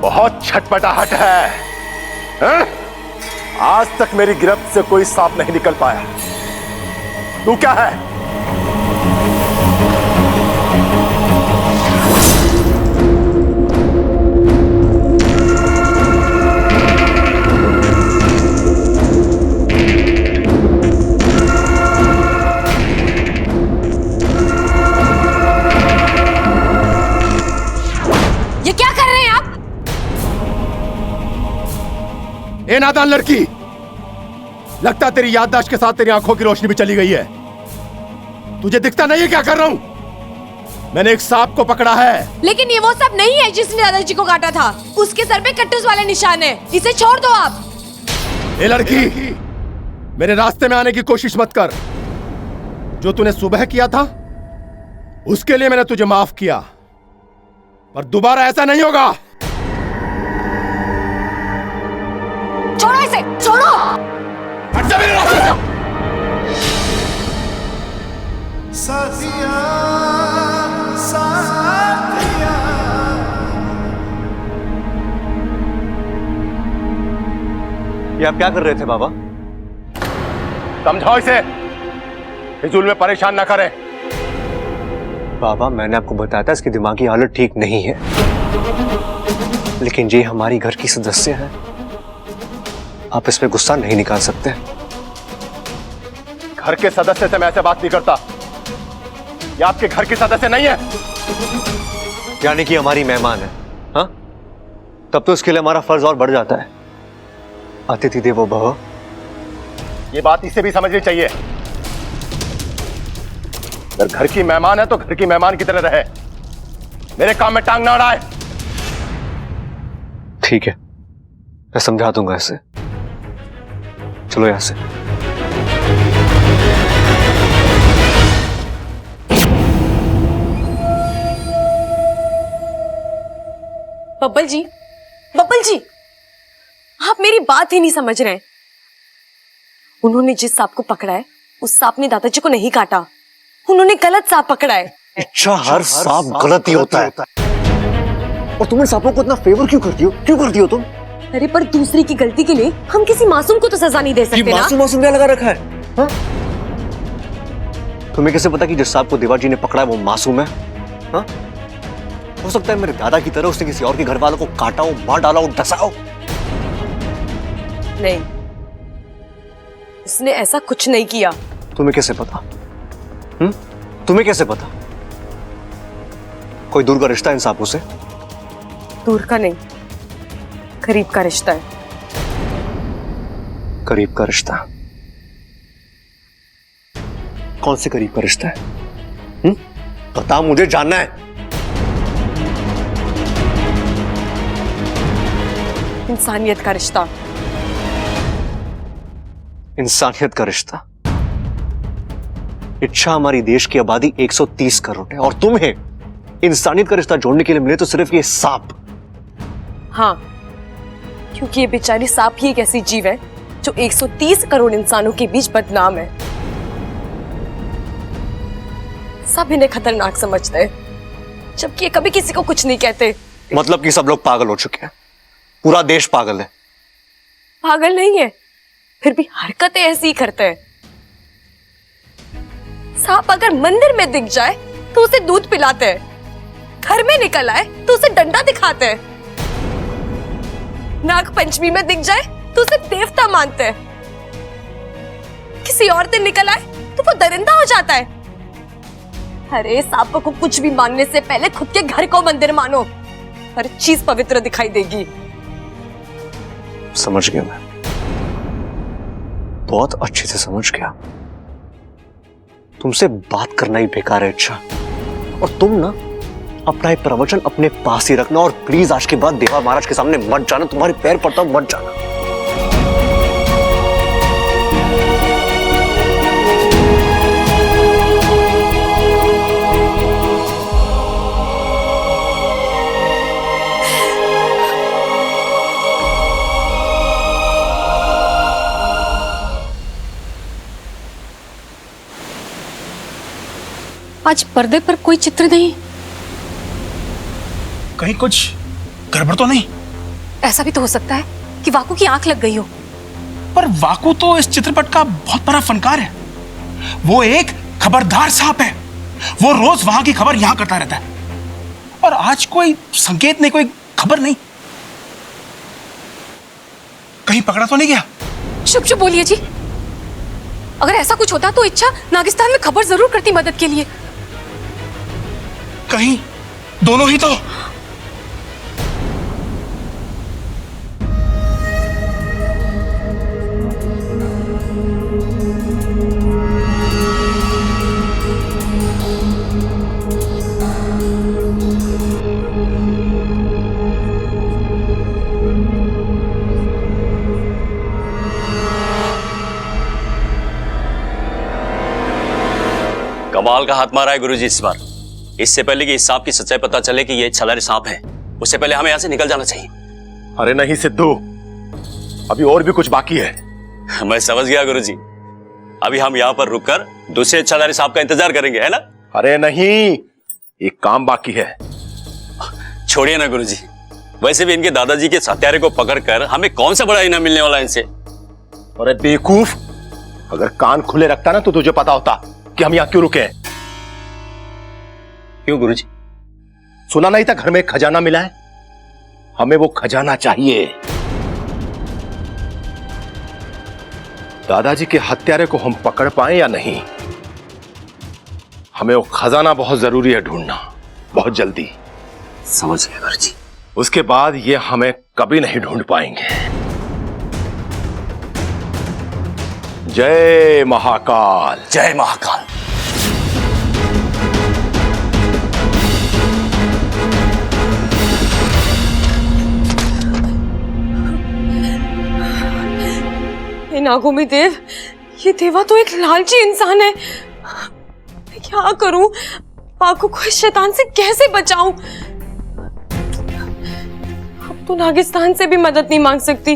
बहुत छटपटाहट है, हैं? आज तक मेरी गिरफ्त से कोई सांप नहीं निकल पाया। तू क्या है? ए नादान लड़की, लगता तेरी याददाश्त के साथ तेरी आंखों की रोशनी भी चली गई है। तुझे दिखता नहीं है क्या कर रहा हूं? मैंने एक सांप को पकड़ा है। लेकिन ये वो सांप नहीं है जिसने दादाजी को काटा था। उसके सर पे कट्टूस वाले निशान है। इसे छोड़ दो आप। ए लड़की, मेरे रास्ते में आने की कोशिश मत कर। जो तूने सुबह किया था उसके लिए मैंने तुझे माफ किया, पर दोबारा ऐसा नहीं होगा। छोड़ो इसे, छोड़ो। हट जा मेरे रास्ते से। साथिया, साथिया। ये आप क्या कर रहे थे बाबा? समझाओ इसे, फिजूल में परेशान ना करें। बाबा मैंने आपको बताया था इसकी दिमागी हालत ठीक नहीं है, लेकिन ये हमारी घर की सदस्य है, आप इसमें गुस्सा नहीं निकाल सकते। घर के सदस्य से मैं ऐसे बात नहीं करता। ये आपके घर की सदस्य नहीं है। यानी कि हमारी मेहमान है, हाँ? तब तो इसके लिए हमारा फर्ज और बढ़ जाता है। अतिथि देवो भव। ये बात इसे भी समझनी चाहिए। अगर घर की मेहमान है तो घर की मेहमान की तरह रहे, मेरे काम में टांग ना अड़ाए। ठीक है, मैं समझा दूंगा इसे। चलो यहां से। बब्बल जी, बब्बल जी, आप मेरी बात ही नहीं समझ रहे। उन्होंने जिस सांप को पकड़ा है उस सांप ने दादाजी को नहीं काटा। उन्होंने गलत सांप पकड़ा है। अच्छा, हर सांप गलत ही होता है। और तुम इन सांपों को इतना फेवर क्यों करती हो? क्यों करती हो तुम? अरे पर दूसरे की गलती के लिए हम किसी मासूम को तो सजा नहीं दे सकते ना। मासूम क्या लगा रखा है, हा? तुम्हें कैसे पता कि जिस सांप को देवाजी ने पकड़ा है वो मासूम है? हा? हो सकता है मेरे दादा की तरह उसने किसी और के घर वालों को काटा हो, मार डाला हो, डसा हो। नहीं, उसने ऐसा कुछ नहीं किया। तुम्हें कैसे पता? तुम्हें कैसे पता? कोई दूर का रिश्ता इन सांपों से? दूर का नहीं, करीब का रिश्ता है। करीब का रिश्ता? कौन से करीब का रिश्ता है? बता, मुझे जानना है। इंसानियत का रिश्ता। इंसानियत का रिश्ता? इच्छा हमारी देश की आबादी 130 करोड़ है और तुम्हें इंसानियत का रिश्ता जोड़ने के लिए मिले तो सिर्फ ये सांप। हाँ, क्योंकि ये बेचारी सांप ही एक ऐसी जीव है जो 130 करोड़ इंसानों के बीच बदनाम है। सब इन्हें खतरनाक समझते हैं, जबकि ये कभी किसी को कुछ नहीं कहते। मतलब कि सब लोग पागल हो चुके हैं, पूरा देश पागल है। पागल नहीं है, फिर भी हरकतें ऐसी ही करते हैं। सांप अगर मंदिर में दिख जाए तो उसे दूध पिलाते हैं, घर में निकल आए तो उसे डंडा दिखाते हैं, नाग पंचमी में दिख जाए तो उसे देवता मानते हैं, किसी और दिन निकल आए तो वो दरिंदा हो जाता है। अरे सांप को कुछ भी मानने से पहले खुद के घर को मंदिर मानो, हर चीज पवित्र दिखाई देगी। समझ गया मैं, बहुत अच्छे से समझ गया। तुमसे बात करना ही बेकार है। अच्छा, और तुम ना अपना ये प्रवचन अपने पास ही रखना और प्लीज आज के बाद देवा महाराज के सामने मत जाना। तुम्हारे पैर पड़ता हूं, मत जाना। आज पर्दे पर कोई चित्र नहीं। कहीं कुछ गड़बड़ तो नहीं? ऐसा भी तो हो सकता है कि वाकू की आंख लग गई हो। पर वाकू तो इस चित्रपट का बहुत बड़ा फनकार है। वो एक खबरदार सांप है। वो रोज वहां की खबर यहां करता रहता है, और आज कोई संकेत नहीं, कोई खबर नहीं। कहीं पकड़ा तो नहीं गया? चुप चुप बोलिए जी। अगर ऐसा कुछ होता तो इच्छा नागिस्तान में खबर जरूर करती मदद के लिए। कहीं दोनों ही तो। कमाल का हाथ मारा है गुरुजी इस बार। इससे पहले कि इस सांप की सच्चाई पता चले कि ये छलारी सांप है, उससे पहले हमें यहां से निकल जाना चाहिए। अरे नहीं सिद्धू, अभी और भी कुछ बाकी है। मैं समझ गया गुरुजी। अभी हम यहाँ पर रुककर दूसरे छलारी सांप का इंतजार करेंगे, है ना? अरे नहीं, एक काम बाकी है। छोड़िए ना गुरुजी, वैसे भी इनके दादाजी के हत्यारे को पकड़कर हमें कौन सा बड़ा इनाम मिलने वाला है इनसे। अरे बेवकूफ, अगर कान खुले रखता ना तो तुझे पता होता कि हम यहां क्यों रुके हैं। क्यों गुरुजी? सुना नहीं था घर में एक खजाना मिला है? हमें वो खजाना चाहिए। दादाजी के हत्यारे को हम पकड़ पाए या नहीं, हमें वो खजाना बहुत जरूरी है ढूंढना, बहुत जल्दी। समझ गया गुरुजी। उसके बाद ये हमें कभी नहीं ढूंढ पाएंगे। जय महाकाल। जय महाकाल। हे नागोमी देव, ये देवा तो एक लालची इंसान है। मैं क्या करूं? वाकू को इस शैतान से कैसे बचाऊं? अब तो नागिस्तान से भी मदद नहीं मांग सकती।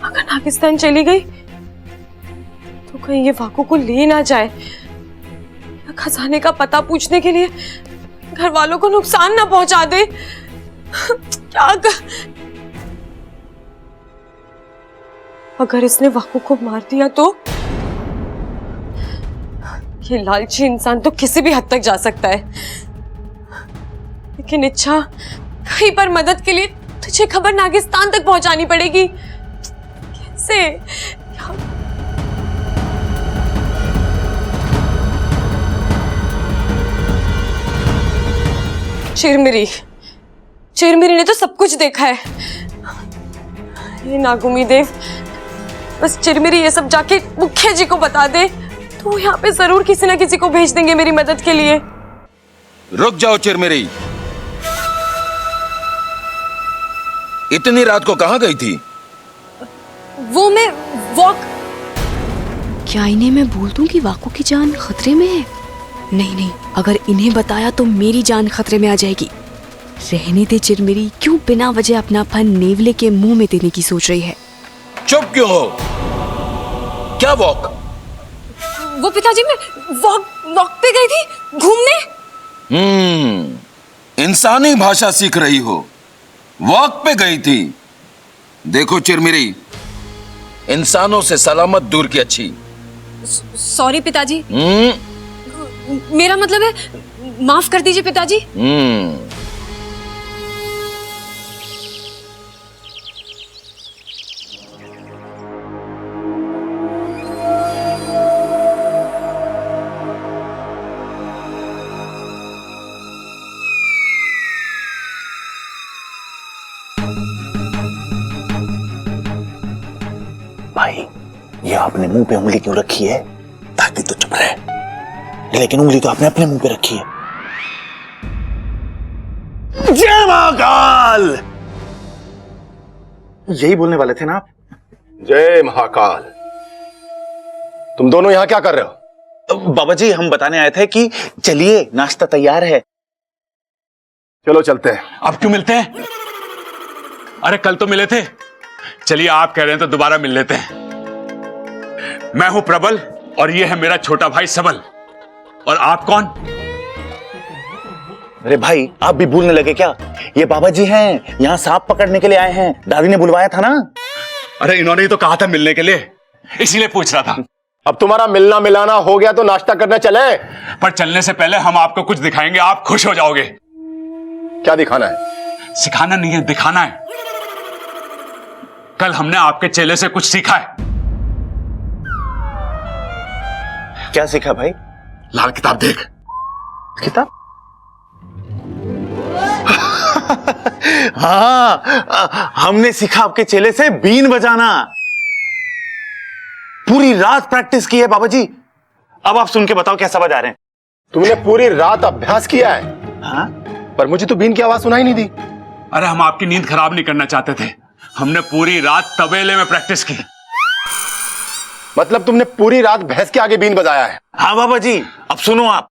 अगर नागिस्तान चली गई तो कहीं ये वाकू को ले ना जाए, या खजाने का पता पूछने के लिए घर वालों को नुकसान ना पहुंचा दे। क्या कर... अगर इसने वाकू को मार दिया तो ये लालची इंसान तो किसी भी हद तक जा सकता है। लेकिन इच्छा, कहीं पर मदद के लिए तुझे खबर नागिस्तान तक पहुंचानी पड़ेगी। कैसे? चिरमिरी ने तो सब कुछ देखा है। ये नागुमी देव, बस चिरमिरी ये सब जाके मुखिया जी को बता दे तो वो यहाँ पे जरूर किसी ना किसी को भेज देंगे मेरी मदद के लिए। रुक जाओ चिरमिरी, इतनी रात को कहां गई थी? वो मैं वॉक। क्या इन्हें मैं बोल दूं कि वाकू की जान खतरे में है? नहीं, अगर इन्हें बताया तो मेरी जान खतरे में आ जाएगी। रहने दे चिरमिरी, क्यों बिना वजह अपना फन नेवले के मुंह में देने की सोच रही है? चुप क्यों हो? क्या वॉक? वो पिताजी, मैं वॉक पे गई थी घूमने। इंसानी भाषा सीख रही हो, वॉक पे गई थी। देखो चिरमिरी, इंसानों से सलामत दूर की अच्छी। सॉरी पिताजी। मेरा मतलब है, माफ कर दीजिए पिताजी। भाई, ये आपने मुंह पे उंगली क्यों रखी है? ताकि तो चुप रहे, लेकिन उंगली तो आपने अपने मुंह पे रखी है। जय महाकाल! यही बोलने वाले थे ना आप? जय महाकाल। तुम दोनों यहां क्या कर रहे हो? बाबा जी, हम बताने आए थे कि चलिए, नाश्ता तैयार है। चलो चलते हैं। अब क्यों मिलते हैं? अरे कल तो मिले थे। चलिए, आप कह रहे हैं तो दोबारा मिल लेते हैं। मैं हूं प्रबल और ये है मेरा छोटा भाई सबल। और आप कौन? अरे भाई, आप भी भूलने लगे क्या? ये बाबा जी हैं, यहाँ सांप पकड़ने के लिए आए हैं। दादी ने बुलवाया था ना। अरे इन्होंने ही तो कहा था मिलने के लिए, इसीलिए पूछ रहा था। अब तुम्हारा मिलना मिलाना हो गया तो नाश्ता करने चले। पर चलने से पहले हम आपको कुछ दिखाएंगे, आप खुश हो जाओगे। क्या दिखाना है? सिखाना नहीं है, दिखाना है। कल हमने आपके चेले से कुछ सीखा है। क्या सीखा भाई? लाल किताब देख। किताब? हाँ, हमने सीखा आपके चेले से बीन बजाना। पूरी रात प्रैक्टिस की है बाबा जी। अब आप सुन के बताओ कैसा बजा रहे हैं। तुमने पूरी रात अभ्यास किया है? हाँ? पर मुझे तो बीन की आवाज सुनाई नहीं दी। अरे हम आपकी नींद खराब नहीं करना चाहते थे, हमने पूरी रात तबेले में प्रैक्टिस की। मतलब तुमने पूरी रात भैंस के आगे बीन बजाया है? हाँ बाबा जी, अब सुनो आप।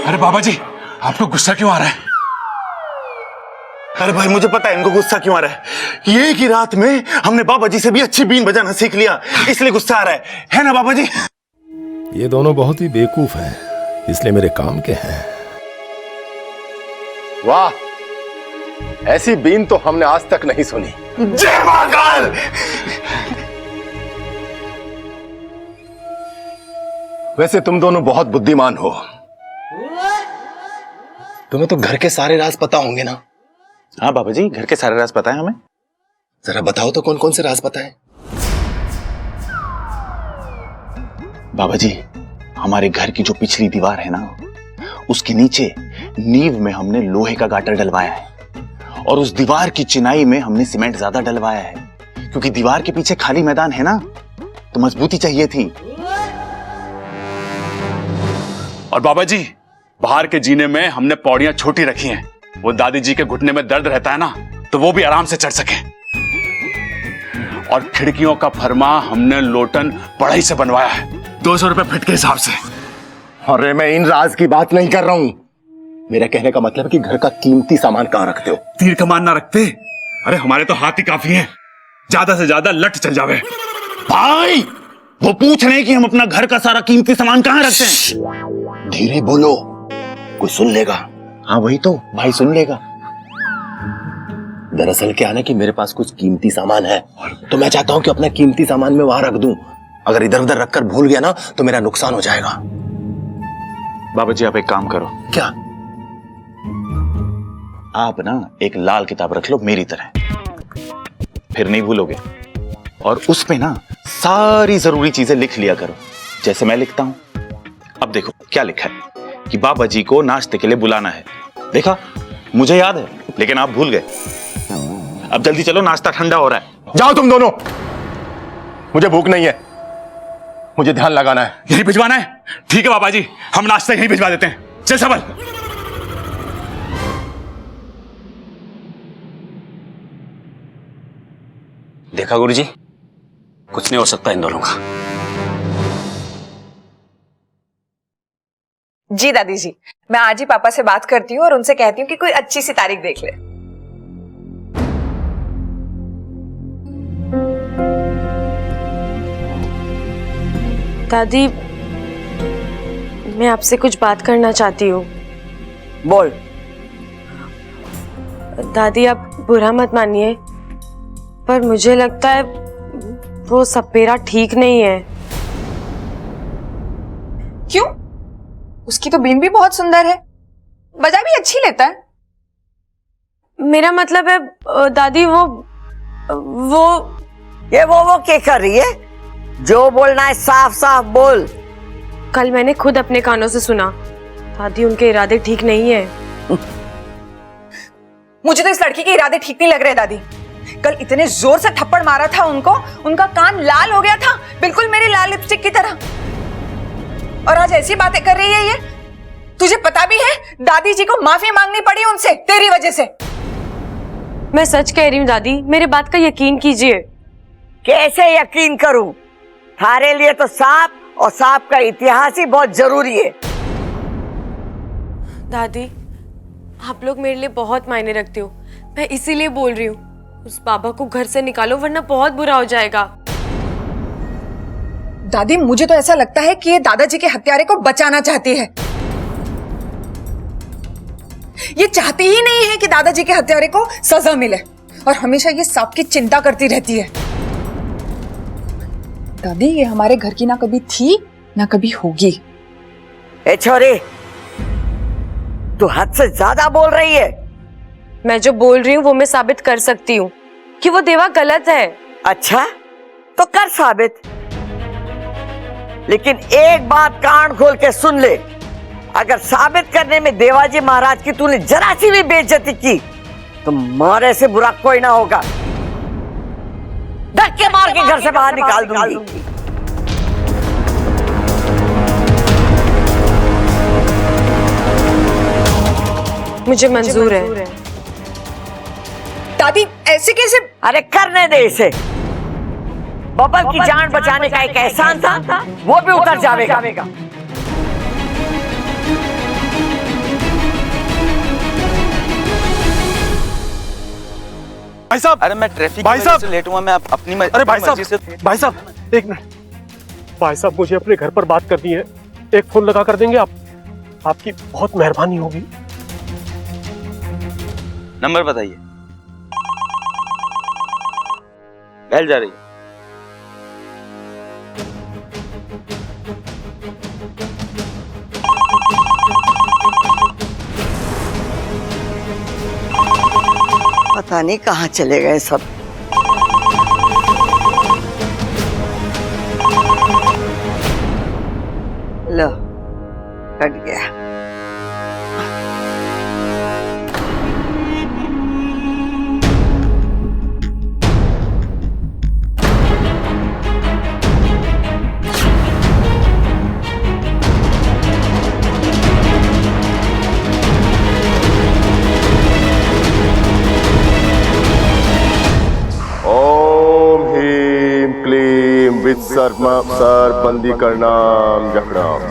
अरे बाबा जी, आपको गुस्सा क्यों आ रहा है? अरे भाई, मुझे पता है इनको गुस्सा क्यों आ रहा है। ये की रात में हमने बाबा जी से भी अच्छी बीन बजाना सीख लिया, इसलिए गुस्सा आ रहा है ना बाबा जी? ये दोनों बहुत ही बेवकूफ हैं, इसलिए मेरे काम के हैं। वाह, ऐसी बीन तो हमने आज तक नहीं सुनी। जय महाकाल। वैसे तुम दोनों बहुत बुद्धिमान हो। तुम्हें तो घर के सारे राज पता होंगे ना? हाँ बाबा जी, घर के सारे राज पता है हमें। जरा बताओ तो कौन कौन से राज पता है? बाबा जी, हमारे घर की जो पिछली दीवार है ना, उसके नीचे नींव में हमने लोहे का गाटर डलवाया है और उस दीवार की चिनाई में हमने सीमेंट ज्यादा डलवाया है, क्योंकि दीवार के पीछे खाली मैदान है ना, तो मजबूती चाहिए थी। और बाबा जी, बाहर के जीने में हमने पौड़ियां छोटी रखी हैं, वो दादी जी के घुटने में दर्द रहता है ना, तो वो भी आराम से चढ़ सके। और खिड़कियों का फरमा हमने लोटन पढ़ाई से बनवाया है, 200 रुपए फिट के हिसाब से। अरे मैं इन राज की बात नहीं कर रहा हूं। मेरा कहने का मतलब है कि घर का कीमती सामान कहां रखते हो? तीर कमान ना रखते? अरे हमारे तो हाथ ही काफी है, ज्यादा से ज्यादा लट चल जावे। भाई, वो पूछ रहे हैं कि हम अपना घर का सारा कीमती सामान कहां रखते हैं। धीरे बोलो, कोई सुन लेगा। हाँ वही तो, भाई सुन लेगा। दरअसल क्या है ना कि मेरे पास कुछ कीमती सामान है, तो मैं चाहता हूं कि अपना कीमती सामान मैं वहां रख दूं। अगर इधर उधर रखकर भूल गया ना तो मेरा नुकसान हो जाएगा। बाबा जी, आप एक काम करो। क्या? आप ना एक लाल किताब रख लो मेरी तरह, फिर नहीं भूलोगे। और उस पे ना सारी जरूरी चीजें लिख लिया करो, जैसे मैं लिखता हूं। अब देखो क्या लिखा है कि बाबा जी को नाश्ते के लिए बुलाना है। देखा, मुझे याद है, लेकिन आप भूल गए। अब जल्दी चलो, नाश्ता ठंडा हो रहा है। जाओ तुम दोनों, मुझे भूख नहीं है, मुझे ध्यान लगाना है। यही भिजवाना है? ठीक है बाबा जी, हम नाश्ता यही भिजवा देते हैं। चल सबल। देखा गुरुजी, कुछ नहीं हो सकता इन दोनों का। जी दादी जी, मैं आज ही पापा से बात करती हूँ और उनसे कहती हूँ कि कोई अच्छी सी तारीख देख ले। दादी, मैं आपसे कुछ बात करना चाहती हूँ। बोल। दादी, आप बुरा मत मानिए, पर मुझे लगता है वो सपेरा ठीक नहीं है। क्यों? उसकी तो बीन भी बहुत सुंदर है, बजा भी अच्छी लेता है। मेरा मतलब है दादी, वो ये वो क्या कर रही है? जो बोलना है साफ साफ बोल। कल मैंने खुद अपने कानों से सुना। दादी, उनके इरादे ठीक नहीं है। मुझे तो इस लड़की के इरादे ठीक नहीं लग रहे दादी। कल इतने जोर से थप्पड़ मारा था उनको, उनका कान लाल हो गया था, बिल्कुल मेरी लाल लिपस्टिक की तरह। और आज ऐसी बातें कर रही है ये। तुझे पता भी है दादी जी को माफी मांगनी पड़ी उनसे तेरी वजह से। मैं सच कह रही हूँ दादी, मेरे बात का यकीन कीजिए। कैसे यकीन करूं? थारे लिए तो सांप और सांप का इतिहास ही बहुत जरूरी है। दादी, आप लोग मेरे लिए बहुत मायने रखते हो, मैं इसीलिए बोल रही हूँ। उस बाबा को घर से निकालो वरना बहुत बुरा हो जाएगा। दादी, मुझे तो ऐसा लगता है कि ये दादाजी के हत्यारे को बचाना चाहती है। ये चाहती ही नहीं है कि दादाजी के हत्यारे को सजा मिले और हमेशा ये सांप की चिंता करती रहती है। दादी, ये हमारे घर की ना कभी थी ना कभी होगी। ए छोरी, तू हद से ज्यादा बोल रही है। मैं जो बोल रही हूँ वो मैं साबित कर सकती हूँ कि वो देवा गलत है। अच्छा, तो कर साबित। लेकिन एक बात कान खोल के सुन ले, अगर साबित करने में देवाजी महाराज की तूने जरा सी भी बेइज्जती की तो मारे से बुरा कोई ना होगा। धक्के मार के घर से बाहर निकाल दूंगी। मुझे मंजूर है। दादी, ऐसे कैसे? अरे करने दे इसे। बबल की जान बचाने का एक एहसान था, वो भी उतर जाएगा। भाई साहब, अरे मैं ट्रैफिक भाई साहब से लेट हुआ, मैं अपनी अरे भाई साहब एक मिनट। भाई साहब, मुझे अपने घर पर बात करनी है, एक फोन लगा कर देंगे आप? आपकी बहुत मेहरबानी होगी। नंबर बताइए। बेल जा रही है। पता नहीं कहाँ चले गए सब। लो, कट गया। सर बंदी करनाम जखड़ाम।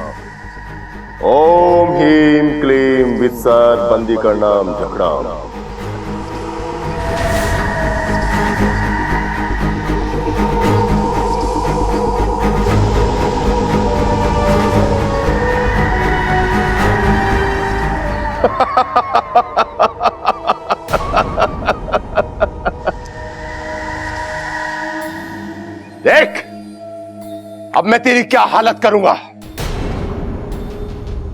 ओम हीम क्लीम वित्सर बंदी करनाम जखड़ाम। देख, अब मैं तेरी क्या हालत करूंगा,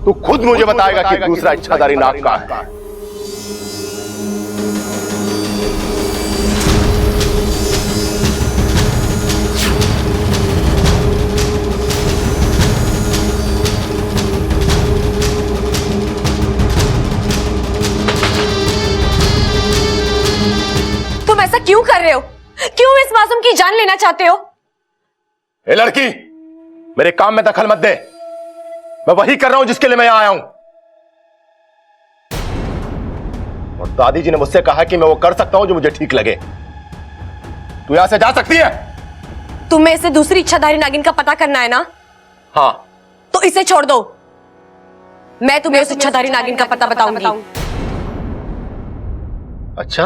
तू खुद मुझे बताएगा कि दूसरा इच्छाधारी नाग का है। तुम ऐसा क्यों कर रहे हो? क्यों इस मासूम की जान लेना चाहते हो? ए लड़की, मेरे काम में दखल मत दे। मैं वही कर रहा हूं जिसके लिए मैं यहां आया हूं। और दादी जी ने मुझसे कहा कि मैं वो कर सकता हूं जो मुझे ठीक लगे। तू यहां से जा सकती है। तुम्हें इसे दूसरी इच्छाधारी नागिन का पता करना है ना? हाँ। तो इसे छोड़ दो, मैं तुम्हें उस इच्छाधारी नागिन का पता बताऊंगी। अच्छा,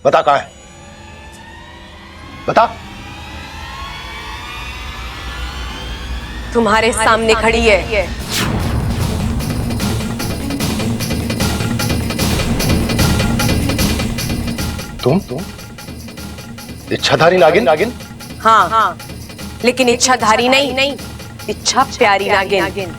बता कहां है, बता। तुम्हारे सामने खड़ी है। तुम इच्छाधारी नागिन? हाँ, लेकिन इच्छाधारी नहीं, इच्छा प्यारी नागिन।